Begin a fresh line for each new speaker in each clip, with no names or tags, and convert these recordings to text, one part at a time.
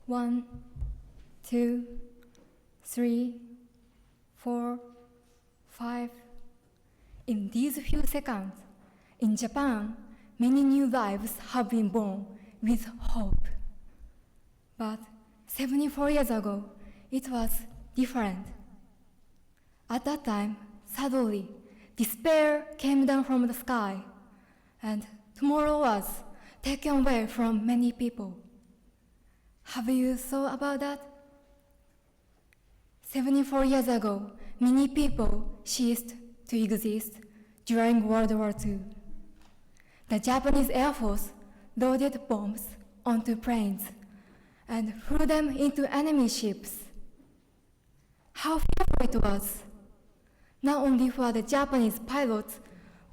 1, 2, 3, 4, 5. In these few seconds, in Japan, many new lives have been born with hope. But 74 years ago, it was different. At that time, suddenly, despair came down from the sky, and tomorrow was taken away from many people. Have you thought about that? 74 years ago, many people ceased to exist during World War II. The Japanese Air Force loaded bombs onto planes and threw them into enemy ships. How fearful it was, not only for the Japanese pilots,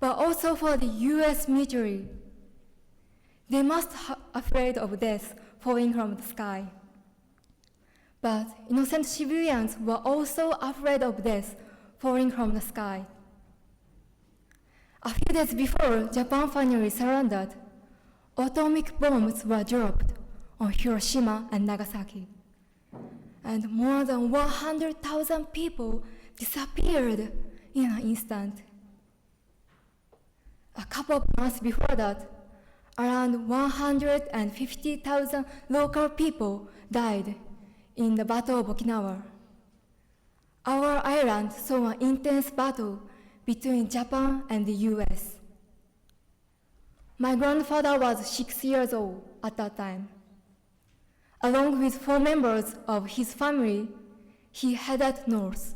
but also for the US military. They must have been afraid of death falling from the sky. But innocent civilians were also afraid of death falling from the sky. A few days before Japan finally surrendered, atomic bombs were dropped on Hiroshima and Nagasaki, and more than 100,000 people disappeared in an instant. A couple of months before that, around 150,000 local people died in the Battle of Okinawa. Our island saw an intense battle between Japan and the US. My grandfather was 6 years old at that time. Along with 4 members of his family, he headed north,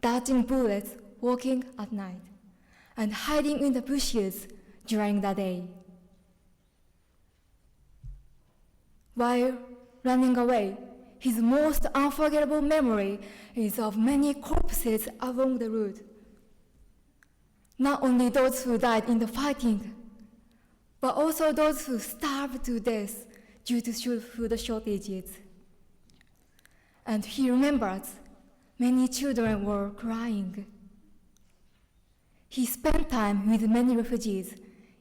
dodging bullets, walking at night, and hiding in the bushes during the day. While running away, his most unforgettable memory is of many corpses along the route. Not only those who died in the fighting, but also those who starved to death due to food shortages. And he remembers many children were crying. He spent time with many refugees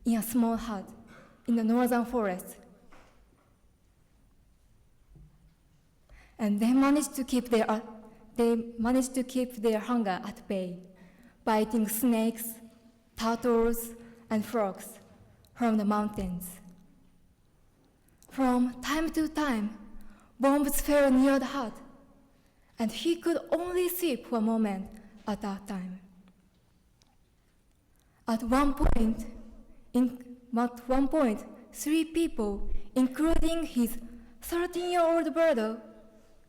in a small hut in the northern forest. And they managed to keep their hunger at bay by eating snakes, turtles, and frogs from the mountains. From time to time, bombs fell near the hut, and he could only sleep for a moment at that time. At one point, 3 people, including his 13-year-old brother,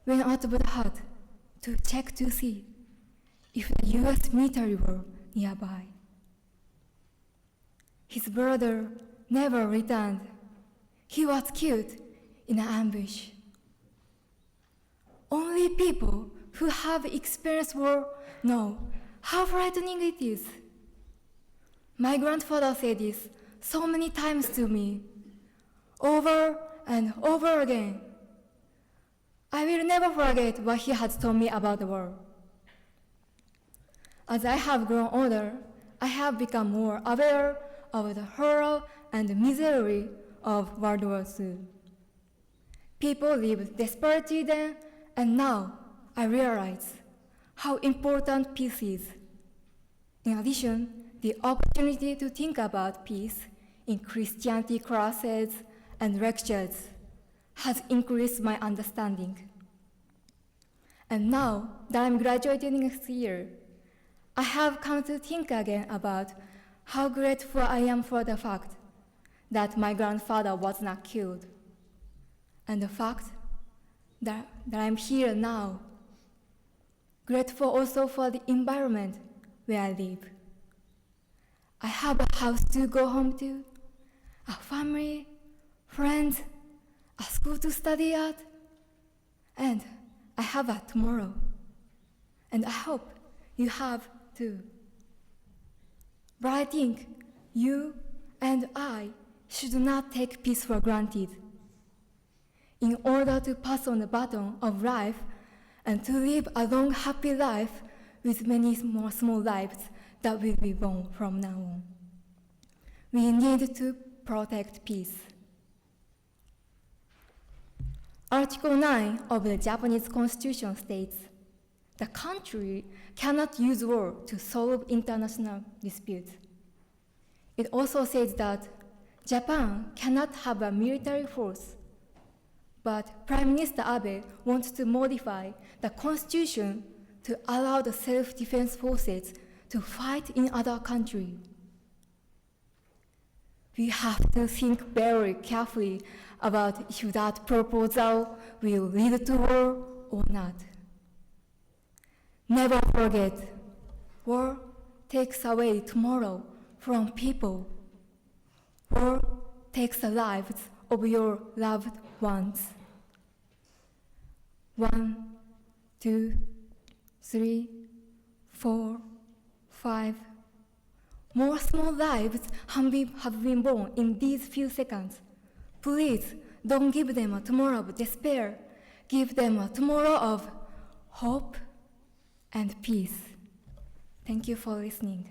went out of the hut to check to see if the US military were nearby. His brother never returned. He was killed in an ambush. Only people who have experienced war know how frightening it is. My grandfather said this so many times to me, over and over again. I will never forget what he had told me about the war. As I have grown older, I have become more aware of the horror and misery of World War II. People lived desperately then, and now I realize how important peace is. In addition, the opportunity to think about peace in Christianity classes and lectures has increased my understanding. And now that I'm graduating next year, I have come to think again about how grateful I am for the fact that my grandfather was not killed, and the fact that I'm here now. Grateful also for the environment where I live. I have a house to go home to, a family, friends, a school to study at, and I have a tomorrow. And I hope you have too. But I think you and I should not take peace for granted. In order to pass on the baton of life and to live a long, happy life with many more small lives that will be born from now on, we need to protect peace. Article 9 of the Japanese Constitution states, the country cannot use war to solve international disputes. It also says that Japan cannot have a military force, but Prime Minister Abe wants to modify the constitution to allow the self-defense forces to fight in other countries. We have to think very carefully about if that proposal will lead to war or not. Never forget, war takes away tomorrow from people. War takes the lives of your loved ones. 1, 2, 3, 4, 5. More small lives have been born in these few seconds. Please don't give them a tomorrow of despair. Give them a tomorrow of hope and peace. Thank you for listening.